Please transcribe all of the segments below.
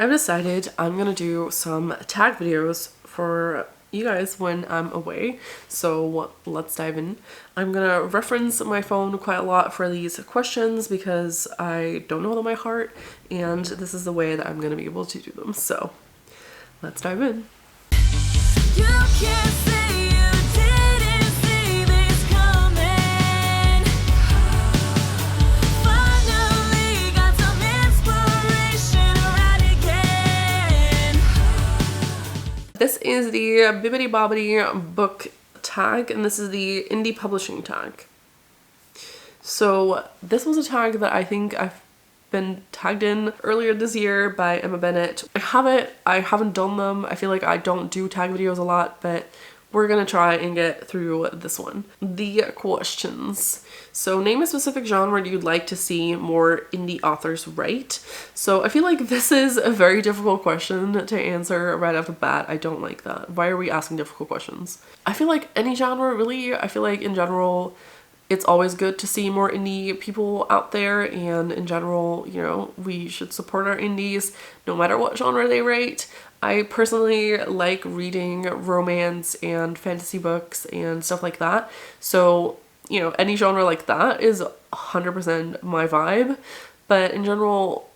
I've decided I'm gonna do some tag videos for you guys when I'm away, so let's dive in. I'm gonna reference my phone quite a lot for these questions because I don't know them by heart, and this is the way that I'm gonna be able to do them, so let's dive in. You can't say you didn't see this coming. Finally got some inspiration right again. This is the Bibbidi Bobbidi book tag, and this is the indie publishing tag. So this was a tag that I think I've been tagged in earlier this year by Emma Bennett. I haven't done them. I feel like I don't do tag videos a lot, but we're gonna try and get through this one. The questions. So name a specific genre you'd like to see more indie authors write. So I feel like this is a very difficult question to answer right off the bat. I don't like that. Why are we asking difficult questions? I feel like any genre, really. I feel like in general, it's always good to see more indie people out there, and in general, you know, we should support our indies no matter what genre they write. I personally like reading romance and fantasy books and stuff like that. So, you know, any genre like that is 100% my vibe. But in general,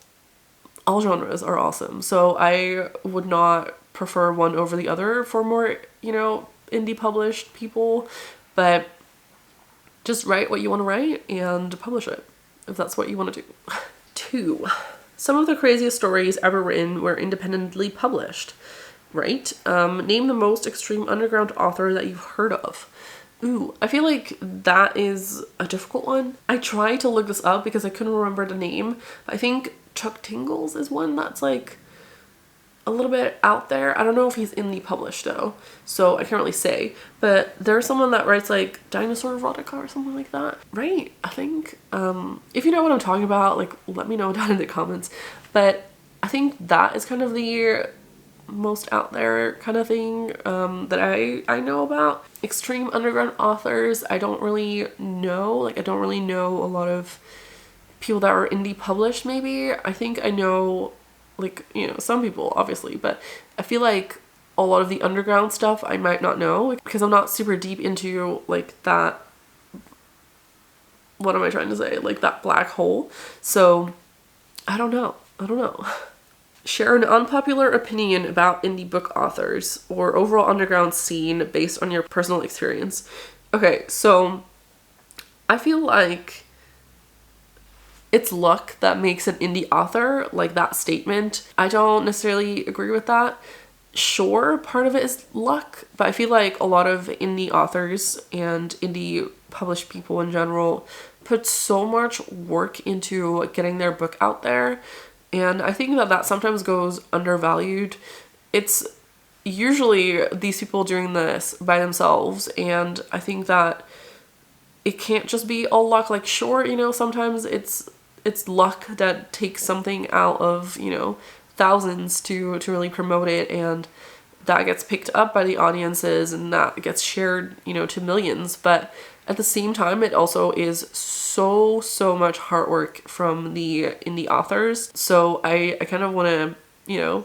all genres are awesome. So I would not prefer one over the other for more, you know, indie published people. But just write what you want to write and publish it, if that's what you want to do. 2. Some of the craziest stories ever written were independently published. Right? Name the most extreme underground author that you've heard of. Ooh, I feel like that is a difficult one. I tried to look this up because I couldn't remember the name. I think Chuck Tingles is one that's like a little bit out there. I don't know if he's indie published though, so I can't really say. But there's someone that writes like dinosaur erotica or something like that, right? I think. If you know what I'm talking about, like let me know down in the comments. But I think that is kind of the most out there kind of thing that I know about. Extreme underground authors, I don't really know. Like I don't really know a lot of people that are indie published maybe. I think I know, like, you know, some people obviously, but I feel like a lot of the underground stuff I might not know, like, because I'm not super deep into like that, what am I trying to say, like that black hole. So I don't know. Share an unpopular opinion about indie book authors or overall underground scene based on your personal experience. Okay, so I feel like it's luck that makes an indie author, like that statement. I don't necessarily agree with that. Sure, part of it is luck, but I feel like a lot of indie authors and indie published people in general put so much work into getting their book out there, and I think that sometimes goes undervalued. It's usually these people doing this by themselves, and I think that it can't just be all luck. Like sure, you know, sometimes it's luck that takes something out of, you know, thousands to really promote it, and that gets picked up by the audiences and that gets shared, you know, to millions. But at the same time, it also is so much hard work from the indie authors. So I kind of want to, you know,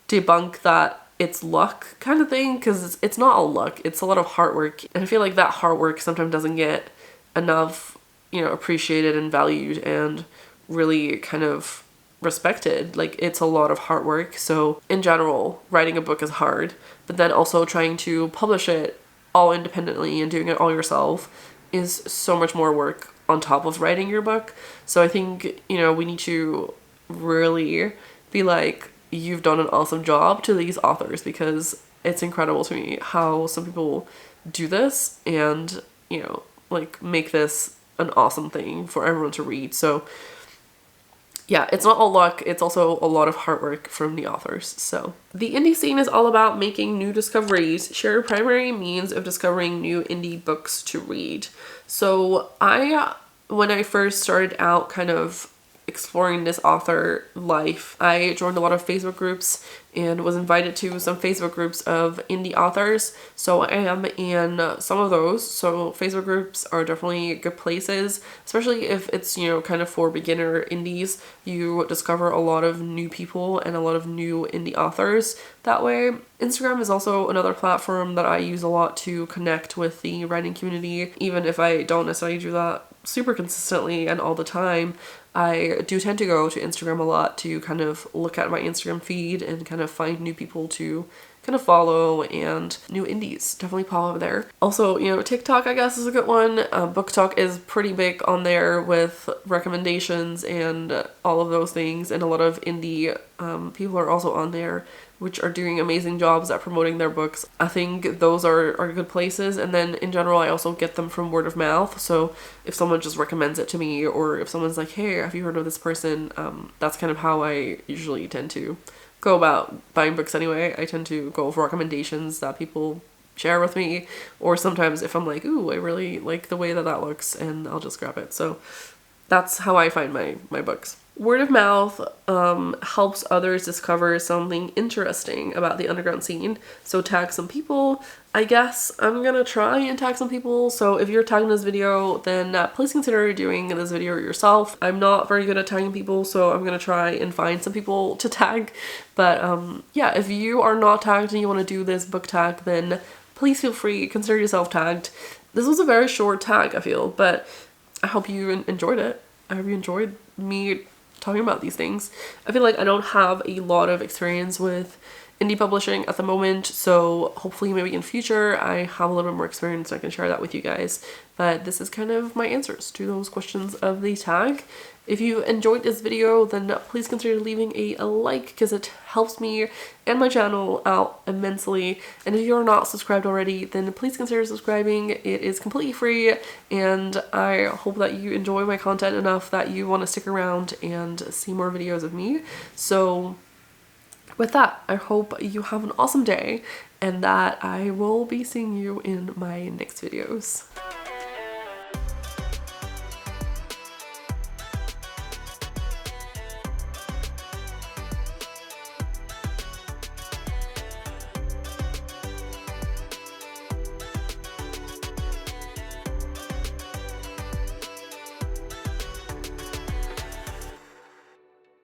debunk that it's luck kind of thing, because it's not all luck. It's a lot of hard work, and I feel like that hard work sometimes doesn't get enough, you know, appreciated and valued and really kind of respected. Like it's a lot of hard work. So in general, writing a book is hard, but then also trying to publish it all independently and doing it all yourself is so much more work on top of writing your book. So I think, you know, we need to really be like, you've done an awesome job to these authors, because it's incredible to me how some people do this and, you know, like make this an awesome thing for everyone to read. So yeah, it's not all luck, it's also a lot of hard work from the authors. So the indie scene is all about making new discoveries. Share your primary means of discovering new indie books to read. So when I first started out kind of exploring this author life, I joined a lot of Facebook groups and was invited to some Facebook groups of indie authors. So I am in some of those. So Facebook groups are definitely good places, especially if it's, you know, kind of for beginner indies. You discover a lot of new people and a lot of new indie authors that way. Instagram is also another platform that I use a lot to connect with the writing community. Even if I don't necessarily do that super consistently and all the time, I do tend to go to Instagram a lot to kind of look at my Instagram feed and kind of find new people to kind of follow, and new indies definitely pop up there. Also, you know, TikTok I guess is a good one. BookTok is pretty big on there with recommendations and all of those things, and a lot of indie people are also on there, which are doing amazing jobs at promoting their books. I think those are good places. And then in general, I also get them from word of mouth. So if someone just recommends it to me, or if someone's like, hey, have you heard of this person? That's kind of how I usually tend to go about buying books anyway. I tend to go for recommendations that people share with me, or sometimes if I'm like, ooh, I really like the way that that looks, and I'll just grab it. So that's how I find my books. Word of mouth helps others discover something interesting about the underground scene. So tag some people. I guess I'm gonna try and tag some people. So if you're tagging this video, then please consider doing this video yourself. I'm not very good at tagging people, so I'm gonna try and find some people to tag. But yeah, if you are not tagged and you want to do this book tag, then please feel free, consider yourself tagged. This was a very short tag, I feel, but I hope you enjoyed it. I hope you enjoyed me talking about these things. I feel like I don't have a lot of experience with indie publishing at the moment, so hopefully maybe in future I have a little bit more experience and I can share that with you guys. But this is kind of my answers to those questions of the tag. If you enjoyed this video, then please consider leaving a like, because it helps me and my channel out immensely. And if you're not subscribed already, then please consider subscribing. It is completely free, and I hope that you enjoy my content enough that you want to stick around and see more videos of me. So with that, I hope you have an awesome day, and that I will be seeing you in my next videos.